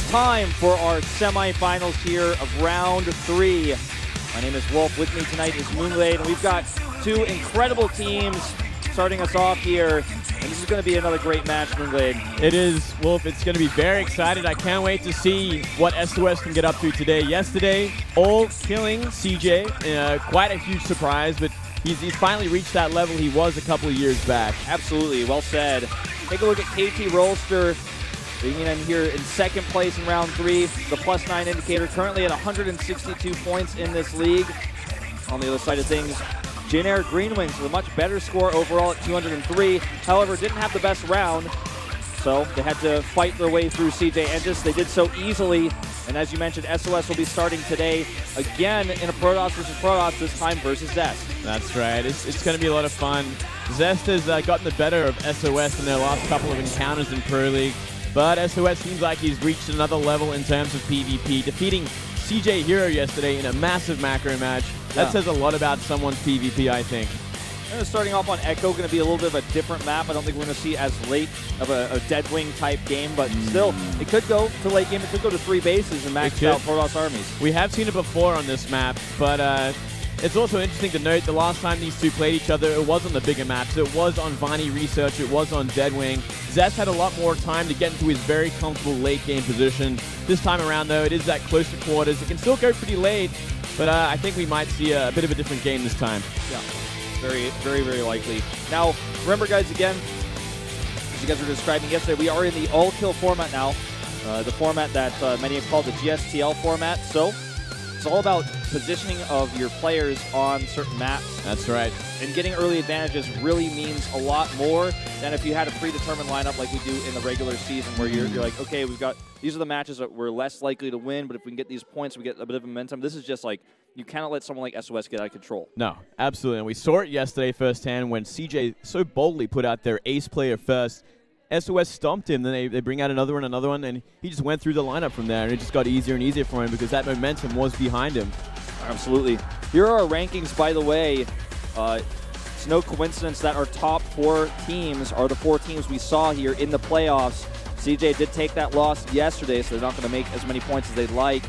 It's time for our semifinals here of round 3. My name is Wolf. With me tonight is Moonglade, and we've got two incredible teams starting us off here. And this is going to be another great match, Moonglade. It is, Wolf. It's going to be very excited. I can't wait to see what sOs can get up to today. Yesterday, all killing CJ. Quite a huge surprise, but he's finally reached that level he was a couple of years back. Absolutely. Well said. Take a look at KT Rolster. Being in here in second place in round 3, the +9 indicator, currently at 162 points in this league. On the other side of things, Janair Greenwings with a much better score overall at 203. However, didn't have the best round, so they had to fight their way through CJ Entis. They did so easily, and as you mentioned, sOs will be starting today again in a Protoss versus Protoss, this time versus Zest. That's right. It's going to be a lot of fun. Zest has gotten the better of sOs in their last couple of encounters in Pro League. But sOs seems like he's reached another level in terms of PvP, defeating CJ Hero yesterday in a massive macro match. That says a lot about someone's PvP, I think. Starting off on Echo, going to be a little bit of a different map. I don't think we're going to see as late of a Deadwing type game, but still, it could go to late game. It could go to 3 bases and max out Protoss armies. We have seen it before on this map, but it's also interesting to note the last time these two played each other, it was on the bigger maps. It was on Vani Research. It was on Deadwing. Zest had a lot more time to get into his very comfortable late game position. This time around, though, it is that close to quarters. It can still go pretty late, but I think we might see a bit of a different game this time. Yeah, very, very, very likely. Now, remember, guys, again, as you guys were describing yesterday, we are in the all-kill format now, the format that many have called the GSTL format. So it's all about positioning of your players on certain maps. That's right. And getting early advantages really means a lot more than if you had a predetermined lineup like we do in the regular season, where you're like, okay, we've got these are the matches that we're less likely to win, but if we can get these points, we get a bit of momentum. This is just like, you cannot let someone like sOs get out of control. No, absolutely. And we saw it yesterday firsthand when CJ so boldly put out their ace player first. sOs stomped him, then they bring out another one, and he just went through the lineup from there, and it just got easier and easier for him because that momentum was behind him. Absolutely. Here are our rankings, by the way. It's no coincidence that our top 4 teams are the 4 teams we saw here in the playoffs. CJ did take that loss yesterday, so they're not going to make as many points as they'd like.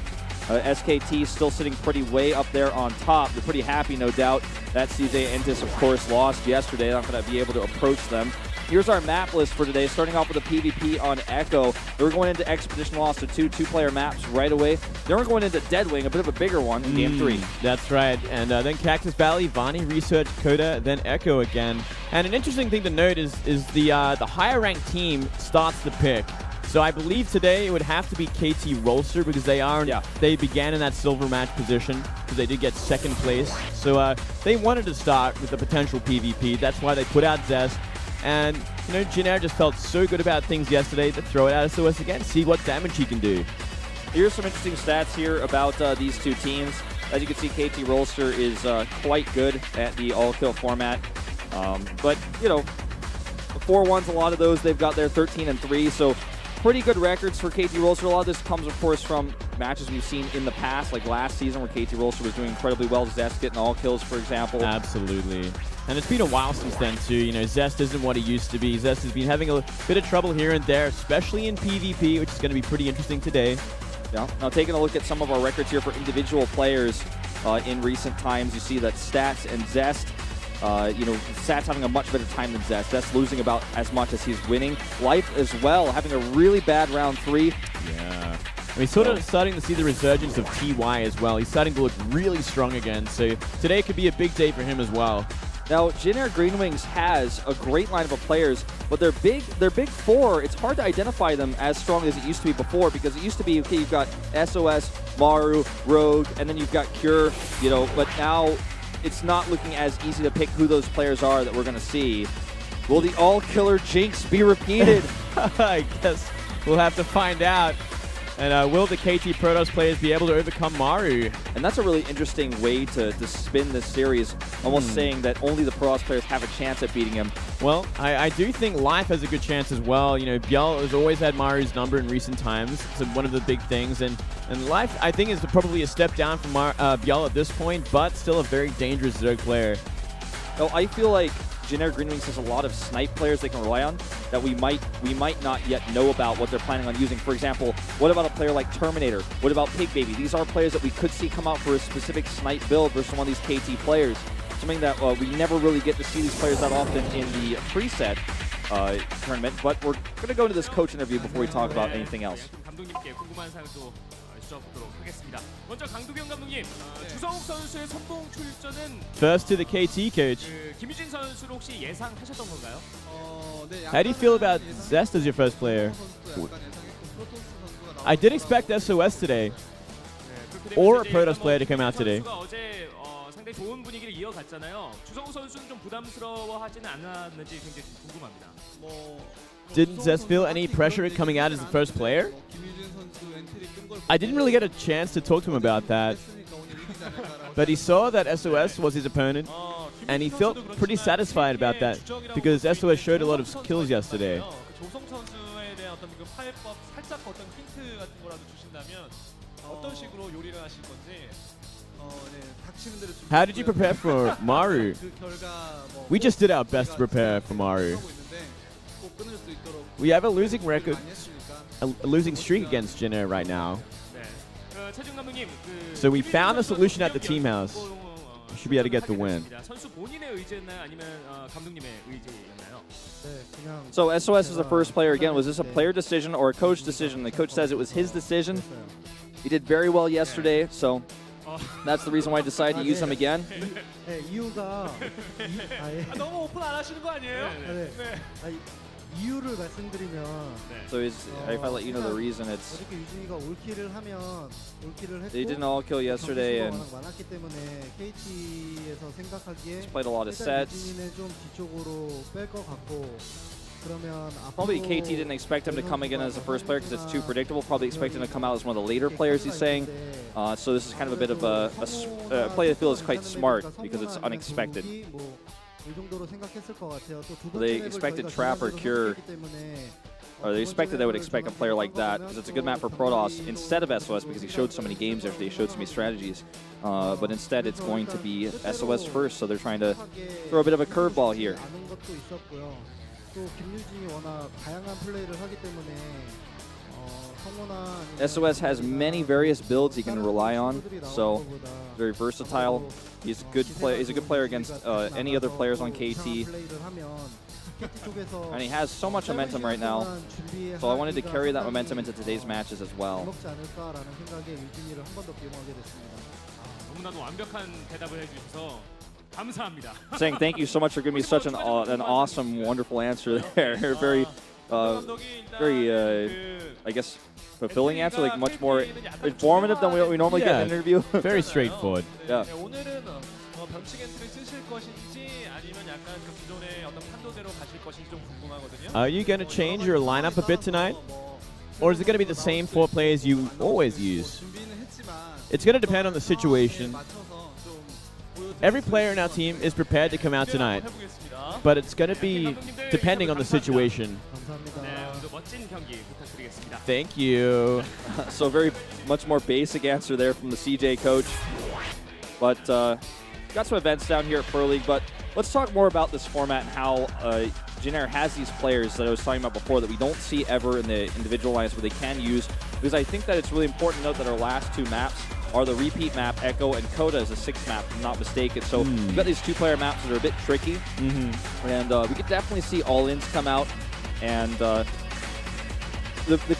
SKT still sitting pretty way up there on top. They're pretty happy, no doubt, that CJ Entis, of course, lost yesterday. They're not going to be able to approach them. Here's our map list for today, starting off with a PvP on Echo. We're going into Expedition Lost, so 2 two-player maps right away. Then we're going into Deadwing, a bit of a bigger one in Game 3. That's right. And then Cactus Valley, Vani Research, Coda, then Echo again. And an interesting thing to note is the higher-ranked team starts the pick. So I believe today it would have to be KT Rolster because they began in that silver match position because they did get second place. So they wanted to start with the potential PvP. That's why they put out Zest. And, you know, Janair just felt so good about things yesterday to throw it at sOs again, see what damage he can do. Here's some interesting stats here about these two teams. As you can see, KT Rolster is quite good at the all-kill format. But, you know, the 4-1s, a lot of those, they've got their 13-3, so pretty good records for KT Rolster. A lot of this comes, of course, from matches we've seen in the past, like last season where KT Rolster was doing incredibly well. Zest getting all kills, for example. Absolutely. And it's been a while since then, too. You know, Zest isn't what he used to be. Zest has been having a bit of trouble here and there, especially in PvP, which is going to be pretty interesting today. Yeah. Now, taking a look at some of our records here for individual players in recent times, you see that Stats and Zest, you know, Stats having a much better time than Zest. Zest losing about as much as he's winning. Life as well, having a really bad round 3. Yeah. And we're sort of starting to see the resurgence of TY as well. He's starting to look really strong again. So today could be a big day for him as well. Now, Janair Greenwings has a great lineup of players, but their big 4, it's hard to identify them as strong as it used to be before, because it used to be, okay, you've got sOs, Maru, Rogue, and then you've got Cure, you know, but now it's not looking as easy to pick who those players are that we're going to see. Will the all-killer jinx be repeated? I guess we'll have to find out. And will the KT Protoss players be able to overcome Maru? And that's a really interesting way to spin this series, almost saying that only the Protoss players have a chance at beating him. Well, I do think Life has a good chance as well. You know, Bjell has always had Maru's number in recent times. It's one of the big things. And Life, I think, is probably a step down from Bjell at this point, but still a very dangerous Zerg player. No, I feel like Jin Air Green Wings has a lot of snipe players they can rely on that we might not yet know about what they're planning on using. For example, what about a player like Terminator? What about Pig Baby? These are players that we could see come out for a specific snipe build versus one of these KT players. Something that we never really get to see these players that often in the preset tournament. But we're going to go into this coach interview before we talk about anything else. First to the KT coach. How do you feel about Zest as your first player? I did expect SOS today, or a Protoss player to come out today. 좋은 분위기를 이어갔잖아요. 주성우 선수는 좀 부담스러워하지는 않았는지 굉장히 궁금합니다. Didn't Zest feel any pressure coming out as the first player? I didn't really get a chance to talk to him about that. But he saw that SOS was his opponent, and he felt pretty satisfied about that because SOS showed a lot of skills yesterday. 조성 선수에 대한 어떤 그 파해법 살짝 어떤 힌트 같은 거라도 주신다면 어떤 식으로 요리를 하실 건지. How did you prepare for Maru? We just did our best to prepare for Maru. We have a losing record, a losing streak against Jin Air right now. So we found a solution at the team house. We should be able to get the win. So SOS is the first player again. Was this a player decision or a coach decision? The coach says it was his decision. He did very well yesterday, so that's the reason why I decided to use him again. 이유가 너무 오픈 안 하시는 거 아니에요? 이유를 말씀드리면 So if I let you know the reason, it's 어저께 유진이가 올킬을 하면 올킬을 했고 they didn't all kill yesterday and 많았기 때문에 KT에서 생각하기에 played a lot of sets. 유진이는 좀 뒤쪽으로 뺄 것 같고 Probably KT didn't expect him to come again as the first player because it's too predictable. Probably expecting him to come out as one of the later players, he's saying. So this is kind of a bit of a play that feels quite smart because it's unexpected. They expected Trap or Cure, or they expected they would expect a player like that because it's a good map for Protoss instead of SOS because he showed so many games yesterday, he showed so many strategies. But instead it's going to be SOS first, so they're trying to throw a bit of a curveball here. SOS has many various builds he can rely on, so very versatile. He's a good player against any other players on KT. And he has so much momentum right now, so I wanted to carry that momentum into today's matches as well. Saying thank you so much for giving me such an awesome, wonderful answer there. Very, I guess, fulfilling answer, like much more informative than we normally get in an interview. Very straightforward. Yeah. Are you going to change your lineup a bit tonight? Or is it going to be the same 4 players you always use? It's going to depend on the situation. Every player in our team is prepared to come out tonight, but it's going to be depending on the situation. Thank you. So very much more basic answer there from the CJ coach. But got some events down here at Pro League, but let's talk more about this format and how Jin Air has these players that I was talking about before that we don't see ever in the individual lines where they can use, because I think that it's really important to note that our last 2 maps are the repeat map, Echo, and Coda is a 6th map, if I'm not mistaken. So we've got these 2-player maps that are a bit tricky, and we could definitely see all-ins come out. And the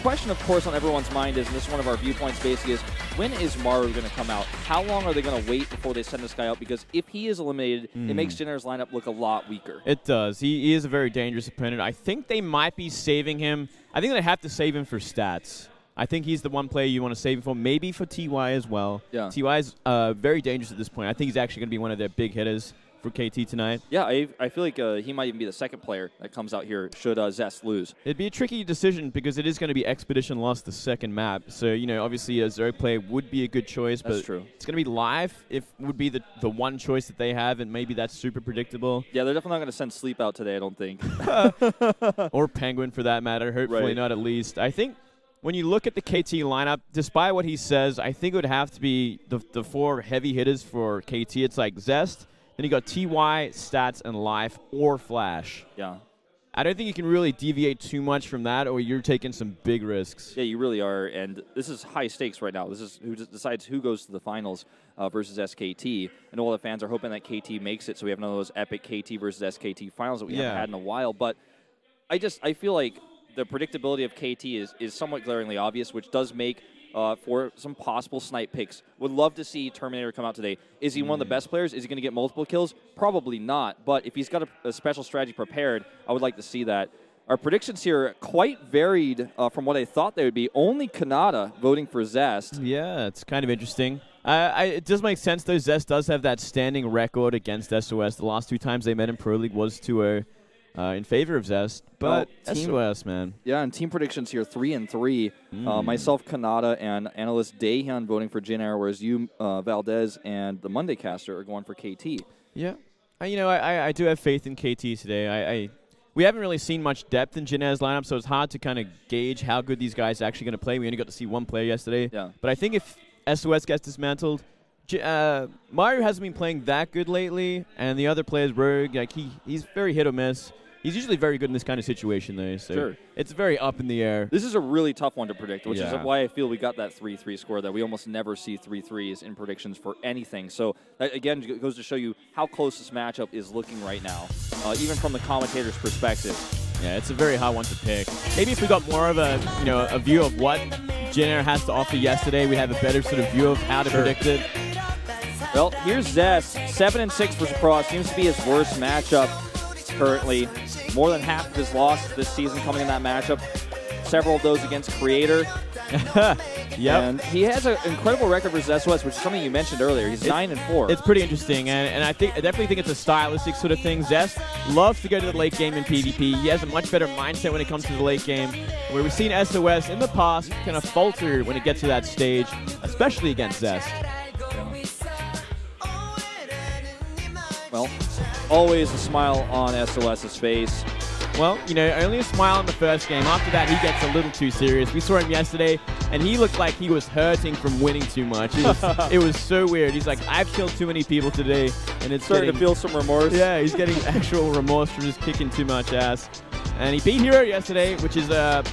question, of course, on everyone's mind is, and this is one of our viewpoints basically, is when is Maru going to come out? How long are they going to wait before they send this guy out? Because if he is eliminated, it makes Jin Air's lineup look a lot weaker. It does. He is a very dangerous opponent. I think they might be saving him. I think they have to save him for stats. I think he's the one player you want to save him for, maybe for TY as well. Yeah. TY is very dangerous at this point. I think he's actually going to be one of their big hitters for KT tonight. Yeah, I feel like he might even be the 2nd player that comes out here should Zest lose. It'd be a tricky decision because it is going to be Expedition lost the 2nd map. So, you know, obviously a Zerg player would be a good choice. That's but true. It's going to be live if would be the one choice that they have, and maybe that's super predictable. Yeah, they're definitely not going to send Sleep out today, I don't think. Or Penguin for that matter. Hopefully not at least. I think when you look at the KT lineup, despite what he says, I think it would have to be the 4 heavy hitters for KT. It's like Zest, Then you got TY, Stats, and Life, or Flash. Yeah. I don't think you can really deviate too much from that, or you're taking some big risks. Yeah, you really are, and this is high stakes right now. This is who decides who goes to the finals versus SKT, and all the fans are hoping that KT makes it, so we have none of those epic KT versus SKT finals that we haven't had in a while. But I feel like the predictability of KT is somewhat glaringly obvious, which does make for some possible snipe picks. Would love to see Terminator come out today. Is he one of the best players? Is he going to get multiple kills? Probably not. But if he's got a special strategy prepared, I would like to see that. Our predictions here are quite varied from what I thought they would be. Only Kanata voting for Zest. Yeah, it's kind of interesting. It does make sense, though. Zest does have that standing record against SOS. The last 2 times they met in Pro League was 2-0. In favor of Zest, but SOS, man. Yeah, and team predictions here, 3-3. Myself, Kanata, and analyst Daehyun voting for Jin Air, whereas you, Valdez, and the Monday caster are going for KT. Yeah. I do have faith in KT today. We haven't really seen much depth in Jin Air's lineup, so it's hard to kind of gauge how good these guys are actually going to play. We only got to see 1 player yesterday. Yeah. But I think if SOS gets dismantled, Mario hasn't been playing that good lately, and the other players, Rogue, he's very hit or miss. He's usually very good in this kind of situation, though. So it's very up in the air. This is a really tough one to predict, which is why I feel we got that 3-3 score that we almost never see 3-3s in predictions for anything. So that, again, goes to show you how close this matchup is looking right now, even from the commentator's perspective. Yeah, it's a very hard one to pick. Maybe if we got more of a view of what Jin Air has to offer yesterday, we'd have a better sort of view of how to predict it. Well, here's Zest, 7-6 versus Pro. Seems to be his worst matchup currently. More than half of his losses this season coming in that matchup. Several of those against Creator. And he has an incredible record for SOS, which is something you mentioned earlier. He's 9-4. It's pretty interesting, and I definitely think it's a stylistic sort of thing. Zest loves to go to the late game in PvP. He has a much better mindset when it comes to the late game, where we've seen SOS in the past kind of falter when it gets to that stage, especially against Zest. Well, always a smile on SOS's face. Well, only a smile in the first game. After that, he gets a little too serious. We saw him yesterday, and he looked like he was hurting from winning too much. It was so weird. He's like, I've killed too many people today, and it's starting to feel some remorse. Yeah, he's getting actual remorse for just kicking too much ass. And he beat Hero yesterday, which is a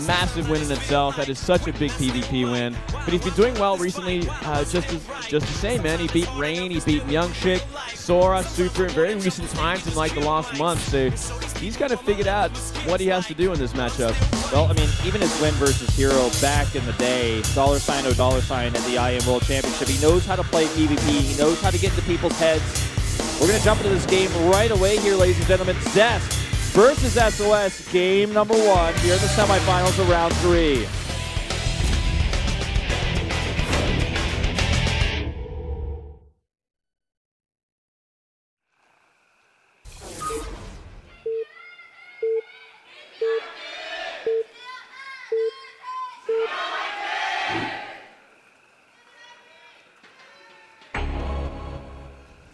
massive win in itself. That is such a big PvP win. But he's been doing well recently, just the same, man. He beat Rain, he beat Youngshik, Sora, Super in very recent times in like the last month. So he's kind of figured out what he has to do in this matchup. Well, I mean, even his win versus Hero back in the day, $$, at the IM World Championship, he knows how to play PvP. He knows how to get into people's heads. We're going to jump into this game right away here, ladies and gentlemen. Zest versus SOS, game number 1 here in the semifinals of round 3.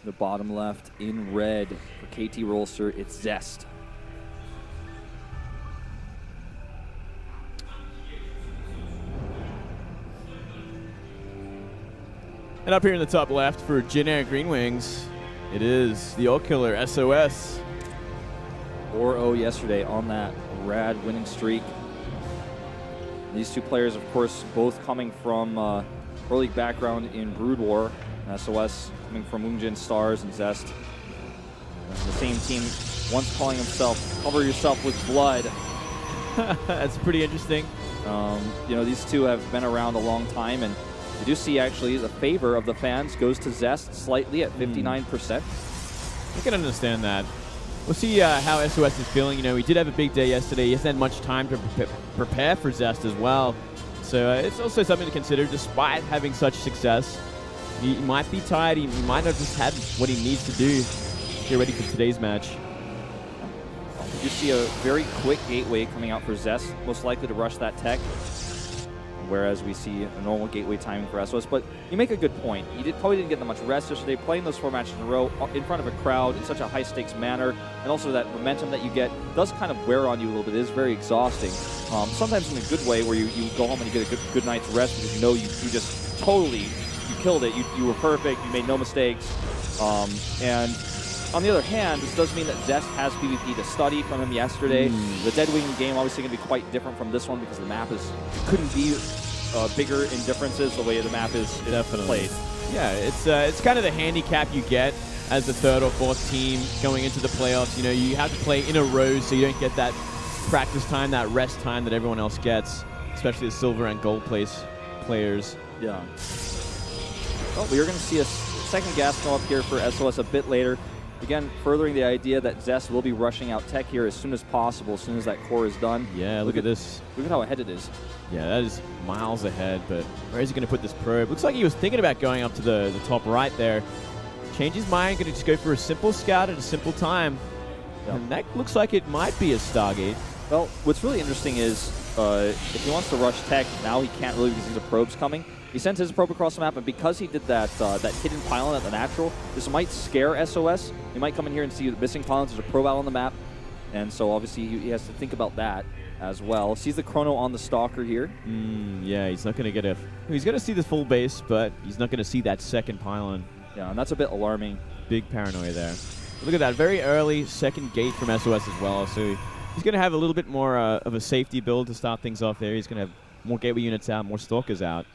The bottom left in red for KT Rolster, it's Zest. And up here in the top left for Jin Air Green Wings, it is the Ult Killer, SOS. 4-0 yesterday on that rad winning streak. These two players, of course, both coming from Pro League background in Brood War. SOS coming from Moonjin Stars and Zest. The same team once calling himself Cover Yourself with Blood. That's pretty interesting. These two have been around a long time, and you do see actually the favor of the fans goes to Zest slightly at 59%. I can understand that. We'll see how SOS is feeling. He did have a big day yesterday. He hasn't had much time to prepare for Zest as well. So it's also something to consider. Despite having such success, he might be tired. He might not just had what he needs to do to get ready for today's match. You see a very quick gateway coming out for Zest, most likely to rush that tech, whereas we see a normal gateway timing for SOS. But you make a good point. You probably didn't get that much rest yesterday, playing those 4 matches in a row in front of a crowd in such a high-stakes manner, and also that momentum that you get does kind of wear on you a little bit. It is very exhausting. Sometimes in a good way, where you go home and you get a good night's rest because you just totally, you killed it. You were perfect. You made no mistakes. And on the other hand, this does mean that Zest has PvP to study from him yesterday. The Deadwing game obviously going to be quite different from this one because the map couldn't be bigger in differences the way the map is played. Yeah, it's kind of the handicap you get as the third or fourth team going into the playoffs. You know, you have to play in a row so you don't get that practice time, that rest time that everyone else gets, especially the silver and gold players. Yeah. Well, we're going to see a second gas come up here for SOS a bit later. Again, furthering the idea that Zest will be rushing out tech here as soon as possible, as soon as that core is done. Yeah, look at this. Look at how ahead it is. Yeah, that is miles ahead, but where is he going to put this probe? Looks like he was thinking about going up to the top right there. Change his mind, going to just go for a simple scout at a simple time. Yep. And that looks like it might be a Stargate. Well, what's really interesting is if he wants to rush tech, now he can't really because the probe's coming. He sends his probe across the map, and because he did that that hidden pylon at the natural, this might scare SOS. He might come in here and see the missing pylons. There's a probe out on the map, and so obviously he has to think about that as well. Sees the chrono on the Stalker here. Yeah, he's not going to get a... He's going to see the full base, but he's not going to see that second pylon. Yeah, and that's a bit alarming. Big paranoia there. But look at that, very early second gate from SOS as well, so he's going to have a little bit more of a safety build to start things off there. He's going to have more gateway units out, more Stalkers out.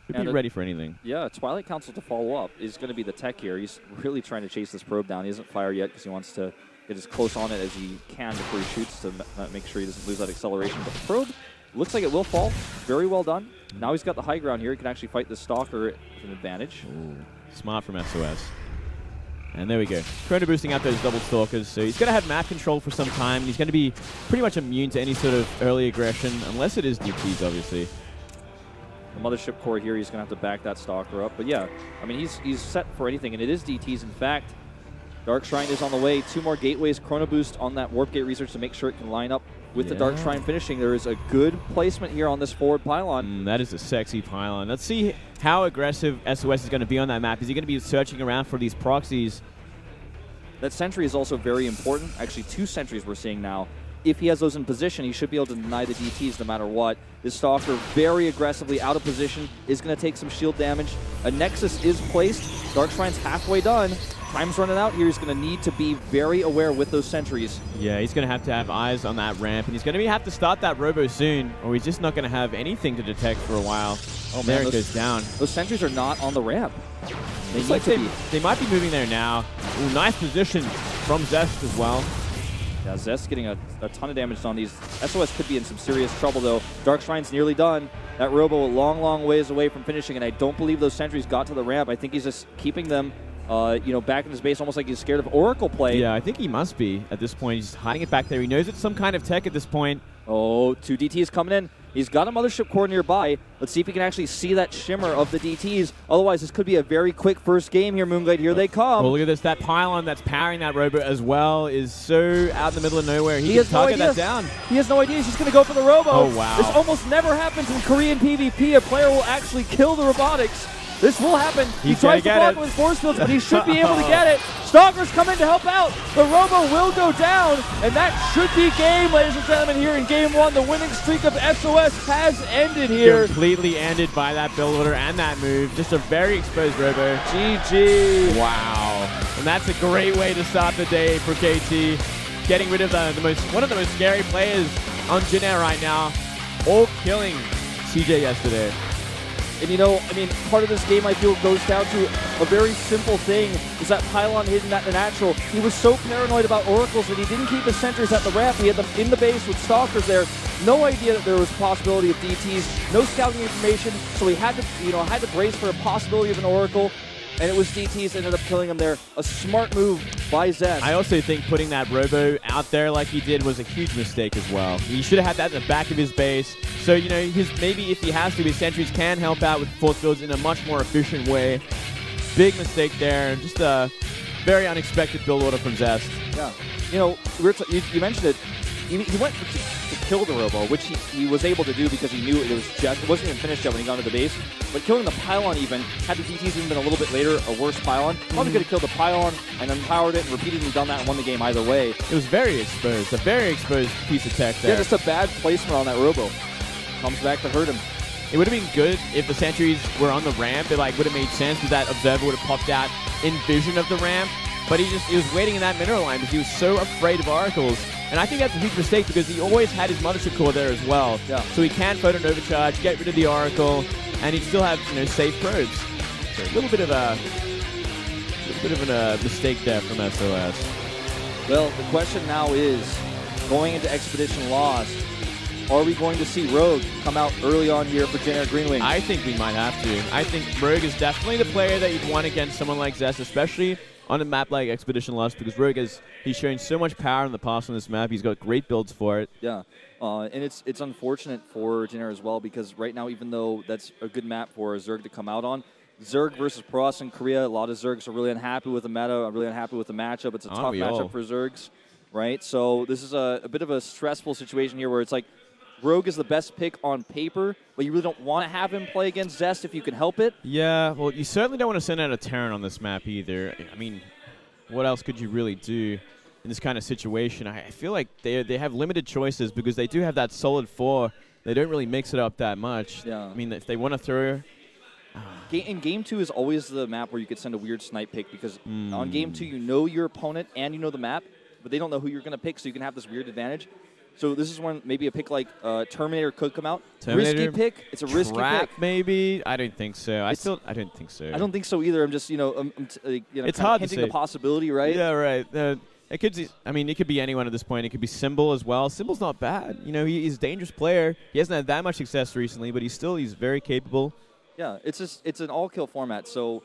Could be ready for anything. Yeah, Twilight Council to follow up is going to be the tech here. He's really trying to chase this probe down. He hasn't fired yet because he wants to get as close on it as he can before he shoots to make sure he doesn't lose that acceleration. But the probe looks like it will fall. Very well done. Now he's got the high ground here. He can actually fight the Stalker with an advantage. Ooh, smart from SOS. And there we go. Chrono boosting out those double Stalkers. So he's going to have map control for some time. He's going to be pretty much immune to any sort of early aggression, unless it is DPs, obviously. The Mothership core here, he's going to have to back that Stalker up. But yeah, I mean, he's set for anything, and it is DTs. In fact, Dark Shrine is on the way. 2 more gateways, Chrono Boost on that Warp Gate research to make sure it can line up with the Dark Shrine finishing. There is a good placement here on this forward pylon. That is a sexy pylon. Let's see how aggressive SOS is going to be on that map. Is he going to be searching around for these proxies? That sentry is also very important. Actually, 2 sentries we're seeing now. If he has those in position, he should be able to deny the DTs no matter what. This Stalker very aggressively out of position, is going to take some shield damage. A Nexus is placed. Dark Shrine's halfway done. Time's running out here. He's going to need to be very aware with those sentries. Yeah, he's going to have eyes on that ramp, and he's going to have to start that robo soon, or he's just not going to have anything to detect for a while. Oh, there it goes down. Those sentries are not on the ramp. They might be moving there now. Ooh, nice position from Zest as well. Yeah, Zest getting a ton of damage on these. SOS could be in some serious trouble, though. Dark Shrine's nearly done. That Robo a long, long ways away from finishing, and I don't believe those sentries got to the ramp. I think he's just keeping them, back in his base, almost like he's scared of Oracle play. Yeah, I think he must be at this point. He's hiding it back there. He knows it's some kind of tech at this point. Oh, 2 DTs coming in. He's got a Mothership core nearby. Let's see if he can actually see that shimmer of the DTs. Otherwise, this could be a very quick first game here, Moonglade. Here they come. Oh, look at this. That pylon that's powering that Robo as well is so out in the middle of nowhere. He has can target that down. He has no idea. He's just going to go for the Robo. Oh, wow. This almost never happens in Korean PvP. A player will actually kill the robotics. This will happen. He tries to block with force fields, but he should be able to get it. Stalkers come in to help out. The Robo will go down, and that should be game, ladies and gentlemen, here in Game 1. The winning streak of SOS has ended here. Completely ended by that build order and that move. Just a very exposed Robo. GG. Wow. And that's a great way to start the day for KT. Getting rid of one of the most scary players on Jin Air right now. All killing CJ yesterday. And part of this game I feel goes down to a very simple thing, is that pylon hidden at the natural. He was so paranoid about Oracles that he didn't keep his sentries at the ramp. He had them in the base with Stalkers there. No idea that there was a possibility of DTs, no scouting information, so he had to brace for a possibility of an Oracle. And it was DTs ended up killing him there. A smart move by Zest. I also think putting that Robo out there like he did was a huge mistake as well. He should have had that in the back of his base. So, maybe if he has to, his sentries can help out with force fields in a much more efficient way. Big mistake there. Just a very unexpected build order from Zest. Yeah. You mentioned it. He went to kill the Robo, which he was able to do because he knew it wasn't even finished yet when he got into the base. But killing the pylon even, had the DTs even been a little bit later, a worse pylon, probably could have killed the pylon and then powered it and repeatedly done that and won the game either way. It was very exposed, a very exposed piece of tech there. Yeah, just a bad placement on that Robo. Comes back to hurt him. it would have been good if the sentries were on the ramp. It like would have made sense because that observer would have popped out in vision of the ramp. But he was waiting in that mineral line because he was so afraid of oracles. And I think that's a huge mistake because he always had his mothership core there as well. Yeah. So he can photon overcharge, get rid of the oracle, and he'd still have safe probes. So a little bit of a mistake there from SOS. Well, the question now is, going into Expedition Lost, are we going to see Rogue come out early on here for Generic Green Wings? I think we might have to. I think Rogue is definitely the player that you'd want against someone like Zest, especially on a map like Expedition Lost, because Rogue he's shown so much power in the past on this map. He's got great builds for it. Yeah, and it's unfortunate for Generic as well, because right now, even though that's a good map for Zerg to come out on, Zerg versus Protoss in Korea, a lot of Zergs are really unhappy with the meta, really unhappy with the matchup. It's a tough matchup for Zergs, right? So this is a bit of a stressful situation here where it's like Rogue is the best pick on paper, but you really don't want to have him play against Zest if you can help it. Yeah, well, you certainly don't want to send out a Terran on this map either. I mean, what else could you really do in this kind of situation? I feel like they have limited choices because they do have that solid 4. They don't really mix it up that much. Yeah. I mean, if they want to throw... In Game 2 is always the map where you could send a weird snipe pick because on Game 2 you know your opponent and you know the map, but they don't know who you're going to pick, so you can have this weird advantage. So this is when maybe a pick like Terminator could come out. Terminator, risky pick. It's a risky Trap, pick. maybe? I don't think so. I don't think so. I don't think so either. I'm just, it's hard to say. The possibility, right? Yeah, right. It could be anyone at this point. It could be Symbol as well. Symbol's not bad. He's a dangerous player. He hasn't had that much success recently, but he's very capable. Yeah, it's an all-kill format, so